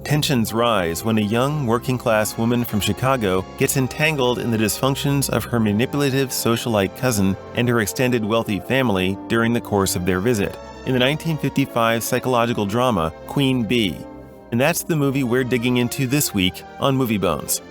Tensions rise when a young, working-class woman from Chicago gets entangled in the dysfunctions of her manipulative socialite cousin and her extended wealthy family during the course of their visit, in the 1955 psychological drama Queen Bee. And that's the movie we're digging into this week on Movie Bones.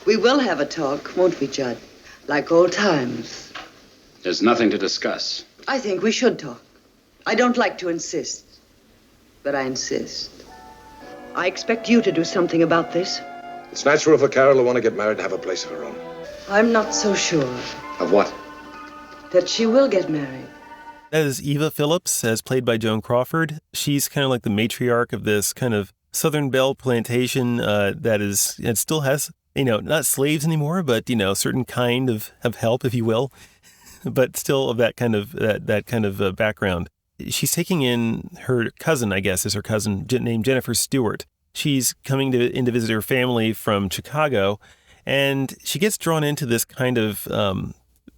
We will have a talk, won't we, Judd? Like old times. There's nothing to discuss. I think we should talk. I don't like to insist, but I insist. I expect you to do something about this. It's natural for Carol to want to get married and have a place of her own. I'm not so sure. Of what? That she will get married. That is Eva Phillips, as played by Joan Crawford. She's kind of like the matriarch of this kind of Southern Belle plantation it still has, not slaves anymore, but, certain kind of help, if you will, but still of that kind of background. She's taking in her cousin, I guess, is her cousin, named Jennifer Stewart. She's coming in to visit her family from Chicago, and she gets drawn into this kind of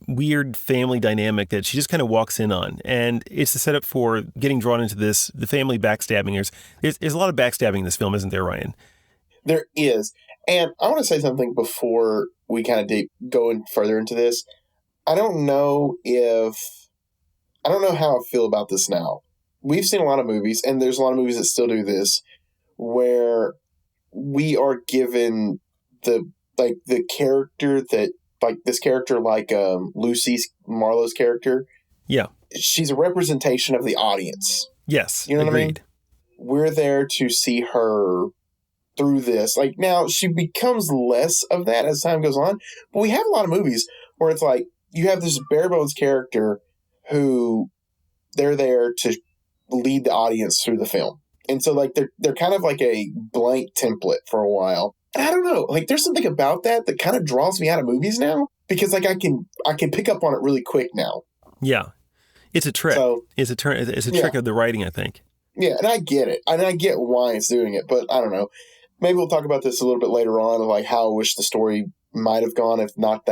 weird family dynamic that she just kind of walks in on. And it's the setup for getting drawn into this, the family backstabbing. There's a lot of backstabbing in this film, isn't there, Ryan? There is. And I want to say something before we kind of go in further into this. I don't know how I feel about this now. We've seen a lot of movies, and there's a lot of movies that still do this, where we are given the character that, like this character, like Marlowe's character. Yeah. She's a representation of the audience. Yes. You know agreed. what I mean? We're there to see her through this. Like, now she becomes less of that as time goes on, but we have a lot of movies where it's like you have this bare bones character who they're there to lead the audience through the film. And so like they're kind of like a blank template for a while. And I don't know, like there's something about that kind of draws me out of movies now, because like I can pick up on it really quick now. Yeah. It's a trick. So, it's a trick of the writing, I think. Yeah, and I get it. And I get why it's doing it, but I don't know. Maybe we'll talk about this a little bit later on, like how I wish the story might have gone if not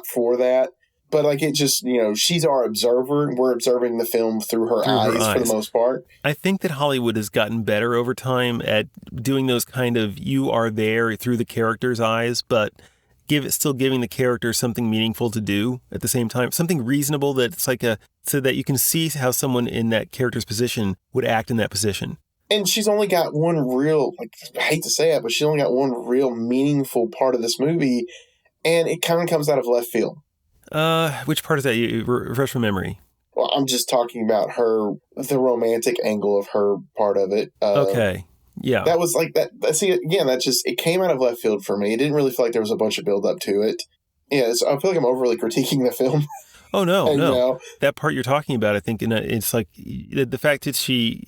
for that. But like it just, she's our observer. We're observing the film through her eyes for the most part. I think that Hollywood has gotten better over time at doing those kind of, you are there through the character's eyes, but still giving the character something meaningful to do at the same time, something reasonable that's like so that you can see how someone in that character's position would act in that position. And she's only got one real, I hate to say it, but she's only got one real meaningful part of this movie, and it kind of comes out of left field. Which part is that? You refresh my memory. Well, I'm just talking about the romantic angle of her part of it. Okay. Yeah. That was like that. See, again, it came out of left field for me. It didn't really feel like there was a bunch of build up to it. Yeah. I feel like I'm overly critiquing the film. Oh, no, no. That part you're talking about, I think, and it's like the fact that she,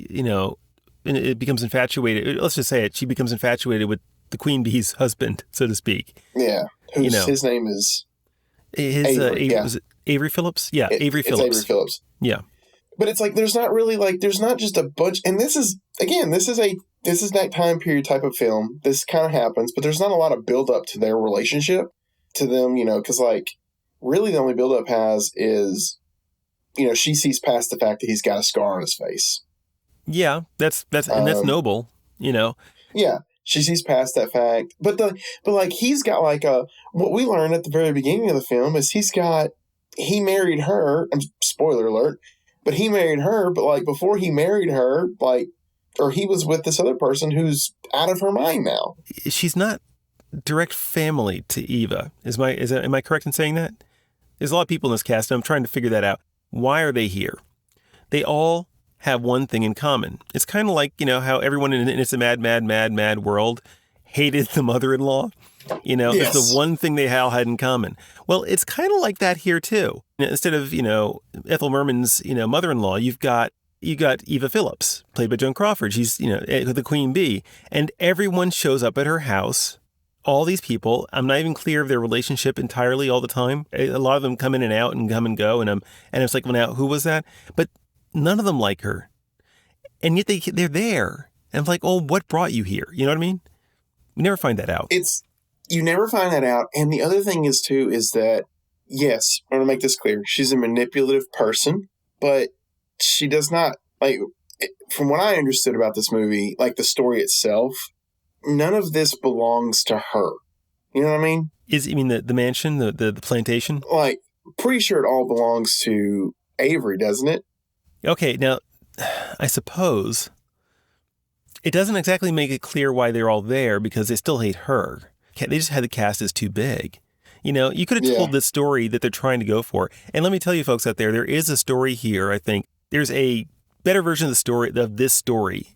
it becomes infatuated. Let's just say it. She becomes infatuated with the Queen Bee's husband, so to speak. Yeah. His name is Avery. Was it Avery Phillips? Yeah, Avery Phillips. It's Avery Phillips. Yeah. But it's like there's not just a bunch, and this is that time period type of film. This kind of happens, but there's not a lot of build up to their relationship, to them, because like really the only build up has is, she sees past the fact that he's got a scar on his face. Yeah, that's noble, Yeah. She sees past that fact, but like he's got like what we learn at the very beginning of the film is he married her. Spoiler alert, but he married her. But like before he married her, or he was with this other person who's out of her mind now. She's not direct family to Eva. Am I correct in saying that? There's a lot of people in this cast, and I'm trying to figure that out. Why are they here? They all have one thing in common. It's kind of like, how everyone in It's a Mad World hated the mother-in-law. Yes. It's the one thing they all had in common. Well, it's kind of like that here too. Instead of, Ethel Merman's, mother-in-law, you've got you got Eva Phillips, played by Joan Crawford. She's, the queen bee. And everyone shows up at her house. All these people, I'm not even clear of their relationship entirely all the time. A lot of them come in and out and come and go. And it's like, well, now, who was that? But none of them like her. And yet they're there. And I'm like, oh, what brought you here? You know what I mean? You never find that out. You never find that out. And the other thing is, too, is that, yes, I want to make this clear. She's a manipulative person, but she does not, like, from what I understood about this movie, like the story itself, none of this belongs to her. You know what I mean? You mean the mansion, the plantation? Like, pretty sure it all belongs to Avery, doesn't it? Okay, now, I suppose it doesn't exactly make it clear why they're all there because they still hate her. They just had the cast as too big. You could have told this story that they're trying to go for. And let me tell you folks out there is a story here, I think. There's a better version of this story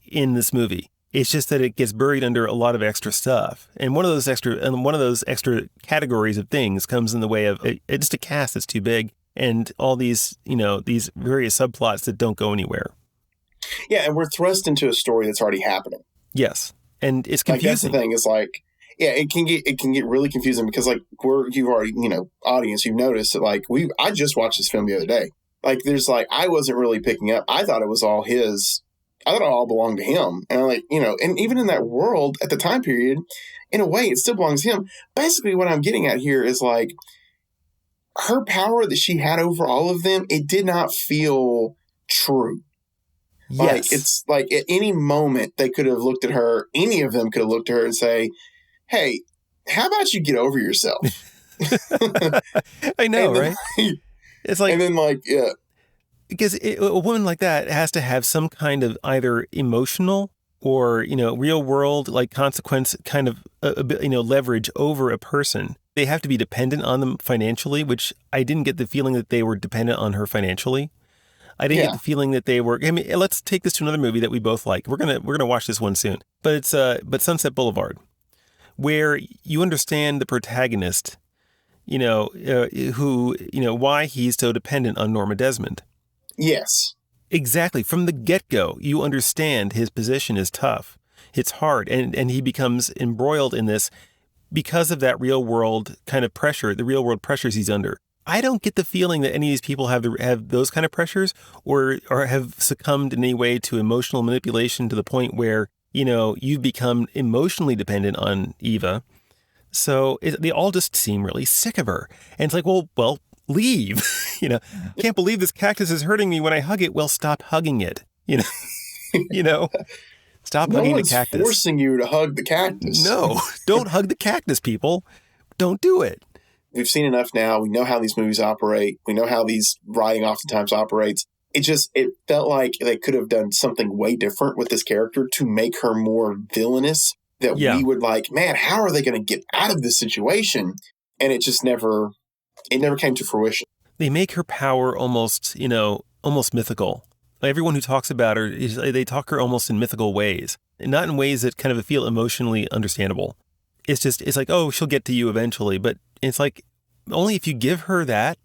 in this movie. It's just that it gets buried under a lot of extra stuff. And one of those extra categories of things comes in the way of just a cast that's too big and all these, these various subplots that don't go anywhere. Yeah, and we're thrust into a story that's already happening. Yes. And it's confusing. Like, that's the thing. It's like, yeah, it can get really confusing because, like, you've already, audience, you've noticed that, like, I just watched this film the other day. Like, I wasn't really picking up. I thought it was all his. I thought it all belonged to him. And I'm like, and even in that world at the time period, in a way, it still belongs to him. Basically, what I'm getting at here is, like, her power that she had over all of them, it did not feel true. Yes. Like, it's like at any moment they could have looked at her, any of them could have looked at her and say, hey, how about you get over yourself? I know, right? It's like, and then, like, yeah. Because a woman like that has to have some kind of either emotional or, real world, like, consequence kind of, leverage over a person. They have to be dependent on them financially, which I didn't get the feeling that they were dependent on her financially. I didn't get the feeling that they were. I mean, let's take this to another movie that we both like. We're gonna watch this one soon. But it's Sunset Boulevard, where you understand the protagonist, who why he's so dependent on Norma Desmond. Yes, exactly. From the get-go, you understand his position is tough. It's hard, and he becomes embroiled in this because of that real world kind of pressure, the real world pressures he's under. I don't get the feeling that any of these people have those kind of pressures or have succumbed in any way to emotional manipulation to the point where, you've become emotionally dependent on Eva. So they all just seem really sick of her. And it's like, well, leave. Can't believe this cactus is hurting me when I hug it. Well, stop hugging it. Stop hugging the cactus. No one's forcing you to hug the cactus. No, don't hug the cactus, people. Don't do it. We've seen enough now. We know how these movies operate. We know how these writing oftentimes operates. It felt like they could have done something way different with this character to make her more villainous. That we would like, man, how are they going to get out of this situation? And it just never came to fruition. They make her power almost mythical. Everyone who talks about her, they talk her almost in mythical ways, and not in ways that kind of feel emotionally understandable. It's like, oh, she'll get to you eventually, but it's like only if you give her that,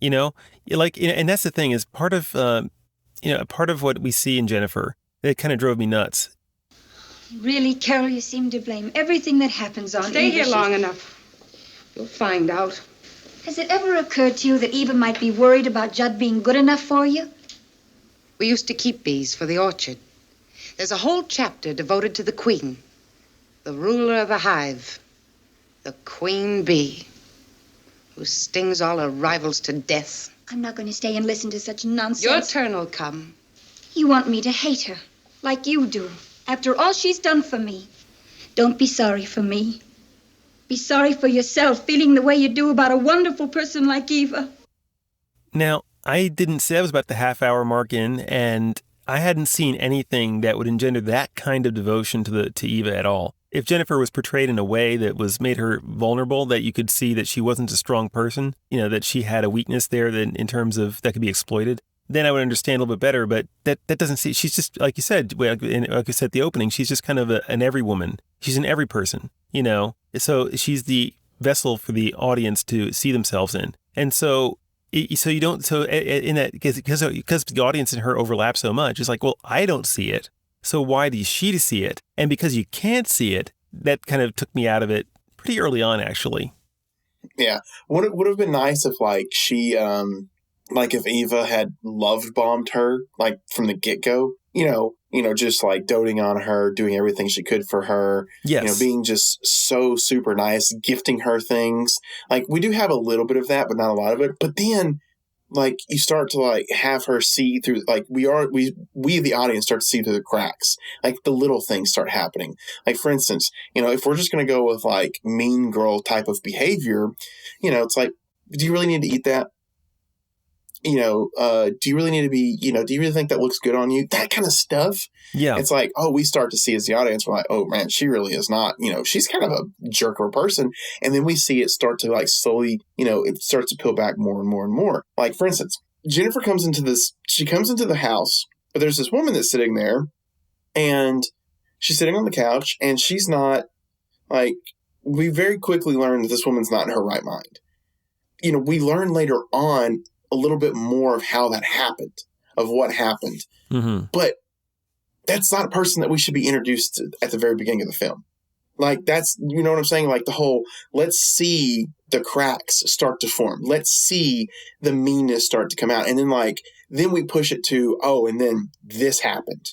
and that's the thing is part of what we see in Jennifer that kind of drove me nuts. Really, Carol, you seem to blame everything that happens on Eva. Stay here long enough. You'll find out. Has it ever occurred to you that Eva might be worried about Judd being good enough for you? We used to keep bees for the orchard. There's a whole chapter devoted to the queen, the ruler of the hive, the queen bee, who stings all her rivals to death. I'm not going to stay and listen to such nonsense. Your turn will come. You want me to hate her, like you do, after all she's done for me. Don't be sorry for me. Be sorry for yourself, feeling the way you do about a wonderful person like Eva. Now, I didn't say I was about the half-hour mark in, and I hadn't seen anything that would engender that kind of devotion to Eva at all. If Jennifer was portrayed in a way that made her vulnerable, that you could see that she wasn't a strong person, that she had a weakness there that in terms of that could be exploited, then I would understand a little bit better. But that doesn't see. She's just, like you said, like I said at the opening, she's just kind of an every woman. She's an every person, So she's the vessel for the audience to see themselves in. And so So you don't. So in that because the audience and her overlap so much, it's like, well, I don't see it. So why does she see it? And because you can't see it, that kind of took me out of it pretty early on, actually. Yeah. Would have been nice if like she like if Eva had love bombed her like from the get-go, just like doting on her, doing everything she could for her. Yes. Being just so super nice, gifting her things. Like we do have a little bit of that, but not a lot of it. But then like you start to like have her see through, like we the audience start to see through the cracks. Like the little things start happening. Like for instance, if we're just going to go with like mean girl type of behavior, it's like, do you really need to eat that? Do you really need to be, do you really think that looks good on you? That kind of stuff. Yeah. It's like, oh, we start to see as the audience, we're like, oh man, she really is not, she's kind of a jerk of a person. And then we see it start to like slowly, it starts to peel back more and more and more. Like for instance, Jennifer comes into the house, but there's this woman that's sitting there and she's sitting on the couch and she's not like, we very quickly learn that this woman's not in her right mind. We learn later on a little bit more of how that happened, of what happened. Mm-hmm. But that's not a person that we should be introduced to at the very beginning of the film. Like that's, you know what I'm saying? Like the whole, let's see the cracks start to form. Let's see the meanness start to come out. And then we push it to, oh, and then this happened.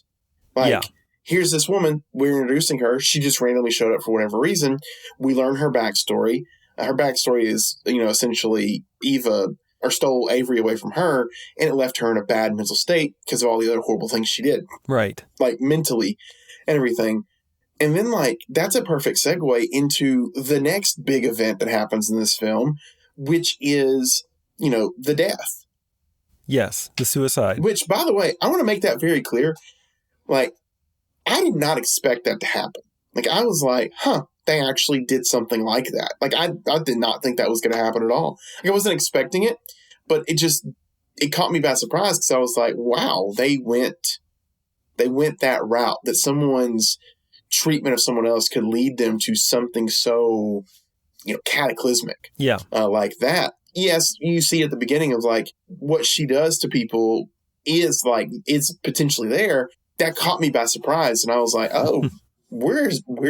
Here's this woman, we're introducing her. She just randomly showed up for whatever reason. We learn her backstory. Her backstory is, essentially Eva stole Avery away from her, and it left her in a bad mental state because of all the other horrible things she did. Right. Like mentally and everything. And then that's a perfect segue into the next big event that happens in this film, which is, the death. Yes, the suicide. Which, by the way, I want to make that very clear. Like, I did not expect that to happen. Like, I was like, they actually did something like that. Like, I did not think that was going to happen at all. Like, I wasn't expecting it, but it caught me by surprise because I was like, wow, they went that route, that someone's treatment of someone else could lead them to something so, cataclysmic. Yeah. Like that. Yes, you see at the beginning of like what she does to people is potentially there. That caught me by surprise. And I was like, oh, we're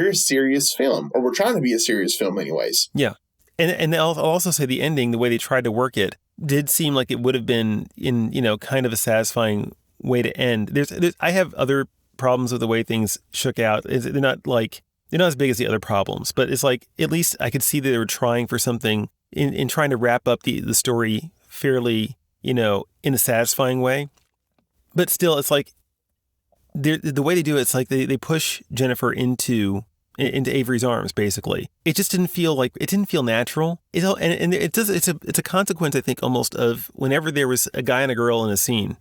a serious film, or we're trying to be a serious film anyways. Yeah. And I'll also say the ending, the way they tried to work it, did seem like it would have been in, kind of a satisfying way to end. I have other problems with the way things shook out. They're not as big as the other problems, but it's like, at least I could see that they were trying for something in trying to wrap up the story fairly, in a satisfying way. But still, it's like, the way they do it, it's like they push Jennifer into Avery's arms, basically. It just didn't feel natural. It's a consequence, I think, almost of whenever there was a guy and a girl in a scene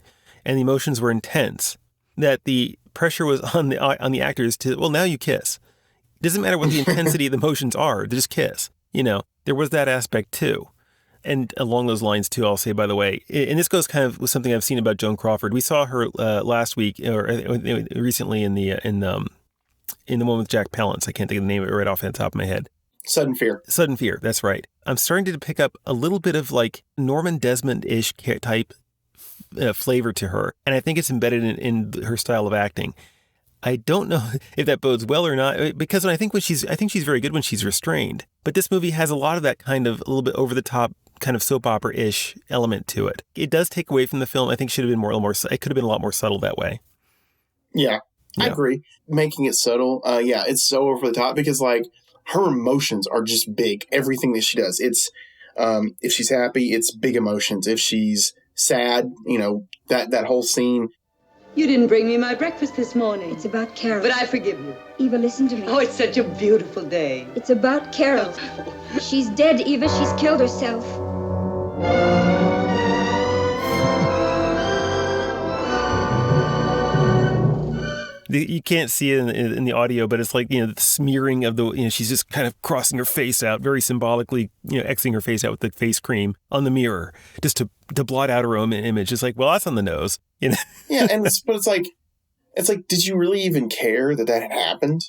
and the emotions were intense, that the pressure was on the actors to, well, now you kiss. It doesn't matter what the intensity of the emotions are, just kiss. There was that aspect too. And along those lines, too, I'll say, by the way, and this goes kind of with something I've seen about Joan Crawford. We saw her last week, or recently in the one with Jack Palance. I can't think of the name of it right off the top of my head. Sudden Fear. Sudden Fear, that's right. I'm starting to pick up a little bit of like Norman Desmond-ish type flavor to her. And I think it's embedded in her style of acting. I don't know if that bodes well or not, because I think she's very good when she's restrained. But this movie has a lot of that kind of a little bit over the top, kind of soap opera-ish element to it. It does take away from the film. I think it could have been a lot more subtle that way. Yeah, I agree. Making it subtle, it's so over the top because like her emotions are just big. Everything that she does, it's if she's happy, it's big emotions. If she's sad, that whole scene. You didn't bring me my breakfast this morning. It's about Carol. But I forgive you. Eva, listen to me. Oh, it's such a beautiful day. It's about Carol. She's dead, Eva. She's killed herself. You can't see it in the audio, but it's like, the smearing of she's just kind of crossing her face out, very symbolically, Xing her face out with the face cream on the mirror, just to blot out her own image. It's like, well, that's on the nose. Yeah, but it's like, did you really even care that had happened?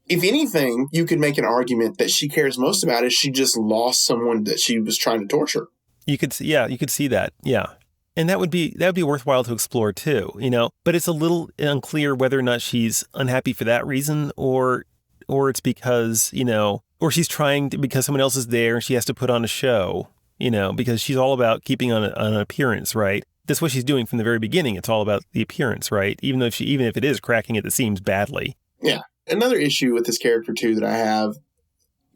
If anything, you could make an argument that she cares most about is she just lost someone that she was trying to torture. You could see that. Yeah. And that would be worthwhile to explore too, but it's a little unclear whether or not she's unhappy for that reason or it's because, or she's trying to, because someone else is there and she has to put on a show, because she's all about keeping on an appearance, right? That's what she's doing from the very beginning. It's all about the appearance, right? Even if it is cracking at the seams badly. Yeah. Another issue with this character too that I have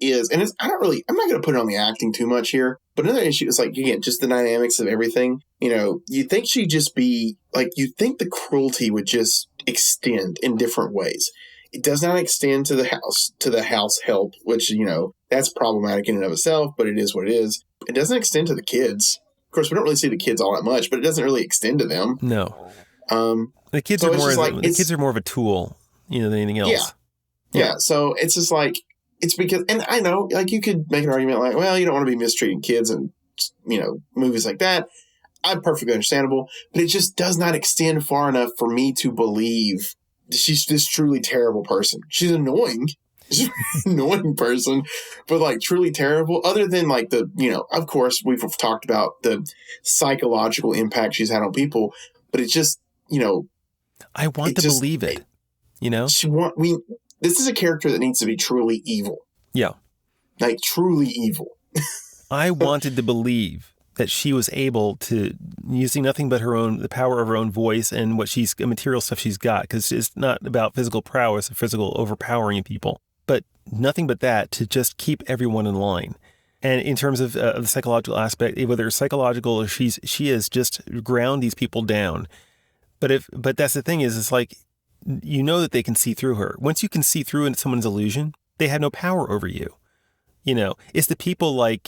is, and I'm not going to put it on the acting too much here, but another issue is again, just the dynamics of everything. You think she'd just be you think the cruelty would just extend in different ways. It does not extend to the house help, which, that's problematic in and of itself, but it is what it is. It doesn't extend to the kids. Of course, we don't really see the kids all that much, but it doesn't really extend to them. No. The kids are more of a tool, than anything else. Yeah. So it's just it's because, and I know, you could make an argument well, you don't want to be mistreating kids and, movies like that. I'm perfectly understandable, but it just does not extend far enough for me to believe she's this truly terrible person. She's annoying. She's an annoying person, but truly terrible. Other than of course, we've talked about the psychological impact she's had on people, but it's just, I want to believe it, this is a character that needs to be truly evil. Yeah. Truly evil. I wanted to believe that she was able to, using nothing but the power of her own voice and the material stuff she's got, because it's not about physical prowess, physical overpowering people, but nothing but that to just keep everyone in line. And in terms of the psychological aspect, whether it's psychological or she is just ground these people down. But that's the thing is, it's that they can see through her. Once you can see through into someone's illusion, they have no power over you. It's the people like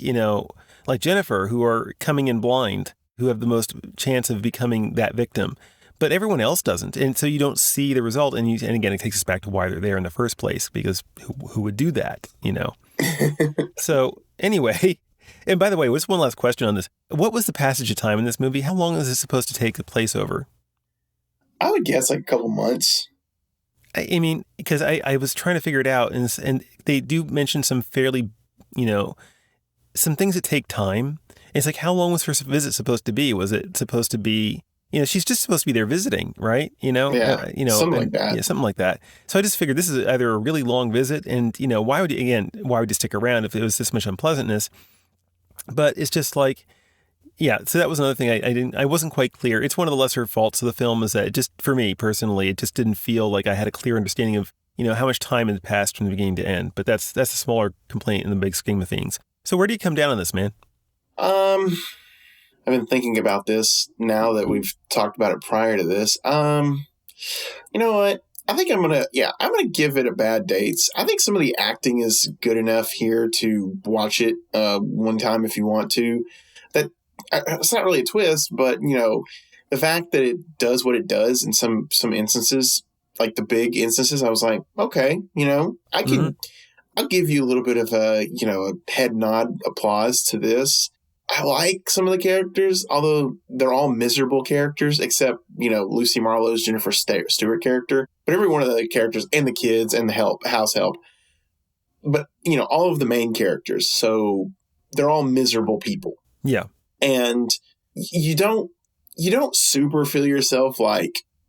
Jennifer who are coming in blind, who have the most chance of becoming that victim. But everyone else doesn't. And so you don't see the result. And again, it takes us back to why they're there in the first place, because who would do that, So anyway, and by the way, what's one last question on this? What was the passage of time in this movie? How long is this supposed to take place over? I would guess a couple months. I mean, because I was trying to figure it out, and they do mention some fairly, some things that take time. It's how long was her visit supposed to be? Was it supposed to be, she's just supposed to be there visiting, right? Like that. Yeah, something like that. So I just figured this is either a really long visit, and why would you stick around if it was this much unpleasantness? But it's just yeah, so that was another thing I wasn't quite clear. It's one of the lesser faults of the film is that it just, for me personally, it just didn't feel like I had a clear understanding of, how much time had passed from the beginning to end. But that's a smaller complaint in the big scheme of things. So where do you come down on this, man? I've been thinking about this now that we've talked about it prior to this. You know what? I think I'm going to give it a bad dates. I think some of the acting is good enough here to watch it one time if you want to. It's not really a twist, but, the fact that it does what it does in some instances, like the big instances, I was like, okay, I can, I'll give you a little bit of a head nod applause to this. I like some of the characters, although they're all miserable characters, except, Lucy Marlowe's Jennifer Stewart character. But every one of the characters, and the kids, and the house help. But, all of the main characters. So they're all miserable people. Yeah. And you don't super feel yourself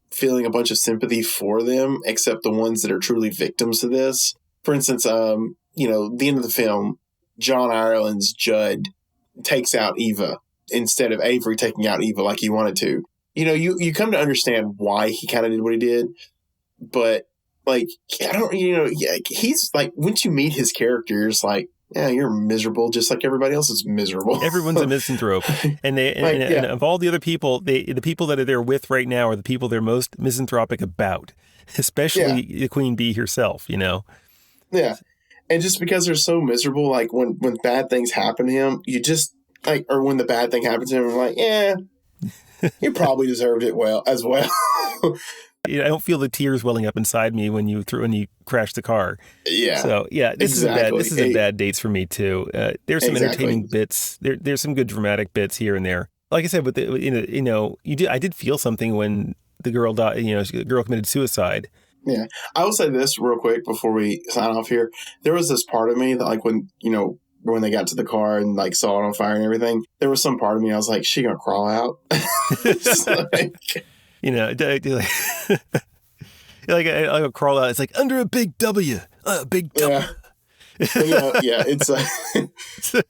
feeling a bunch of sympathy for them, except the ones that are truly victims of this. For instance, the end of the film, John Ireland's Judd takes out Eva instead of Avery taking out Eva like he wanted to. You come to understand why he kind of did what he did, but he's once you meet his character, you're just yeah, you're miserable, just like everybody else is miserable. Everyone's a misanthrope, and and of all the other people, the people that are there with right now are the people they're most misanthropic about, especially the Queen Bee herself. Yeah, and just because they're so miserable, when bad things happen to him, you just or when the bad thing happens to him, I'm yeah, you probably deserved it as well. I don't feel the tears welling up inside me when you crashed the car. Yeah. So this is a bad dates for me too. There's some entertaining bits. There's some good dramatic bits here and there. Like I said, with I did feel something when the girl died. The girl committed suicide. Yeah. I will say this real quick before we sign off here. There was this part of me that when when they got to the car and like saw it on fire and everything, there was some part of me I was like, she gonna crawl out? It's like, you know, like I'll crawl out. It's like under a big W, big W. yeah. Yeah, it's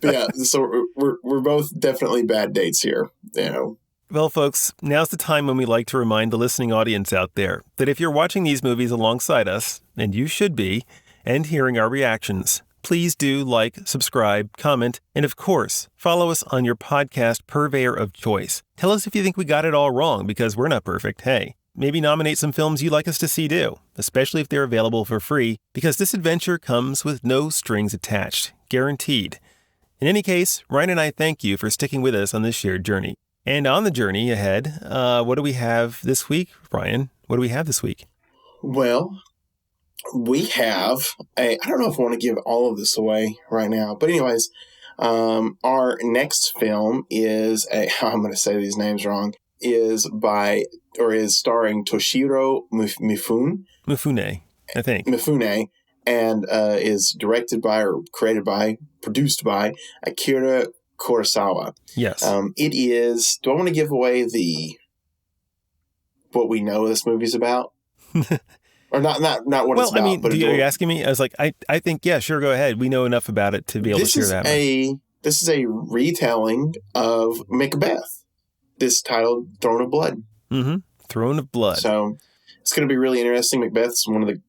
yeah. So we're both definitely bad dates here. You know. Well, folks, now's the time when we like to remind the listening audience out there that if you're watching these movies alongside us, and you should be, and hearing our reactions, please do like, subscribe, comment, and of course, follow us on your podcast purveyor of choice. Tell us if you think we got it all wrong, because we're not perfect. Hey, maybe nominate some films you'd like us to see too, especially if they're available for free, because this adventure comes with no strings attached, guaranteed. In any case, Ryan and I thank you for sticking with us on this shared journey. And on the journey ahead, what do we have this week, Ryan? What do we have this week? Well, we have I don't know if I want to give all of this away right now, but anyways, our next film is I'm going to say these names wrong, is starring Toshiro Mifune, I think. Mifune, and is directed by or produced by Akira Kurosawa. Yes. It is. Do I want to give away what we know this movie's about? Or not what it's about. Well, I mean, are you asking me? I was like, I think, yeah, sure, go ahead. We know enough about it to be able to share that. This is a retelling of Macbeth. This titled Throne of Blood. Mm-hmm. Throne of Blood. So it's going to be really interesting. Macbeth's one of the,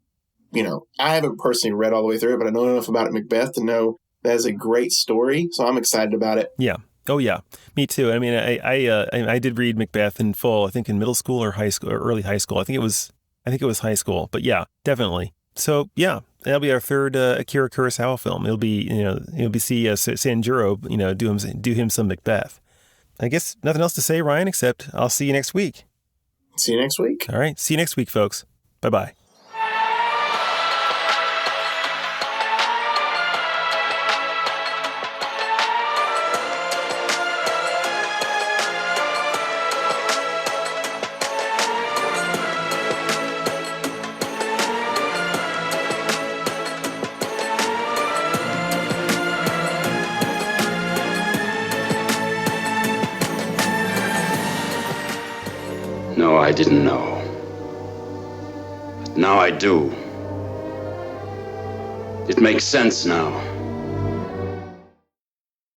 I haven't personally read all the way through it, but I know enough about it, Macbeth, to know that is a great story, so I'm excited about it. Yeah. Oh, yeah. Me too. I mean, I did read Macbeth in full. I think in middle school or high school or early high school. I think it was high school. But yeah, definitely. So yeah, that'll be our third Akira Kurosawa film. It'll be see Sanjuro do him some Macbeth. I guess nothing else to say, Ryan, except I'll see you next week. See you next week. All right. See you next week, folks. Bye bye. No, I didn't know. But now I do. It makes sense now.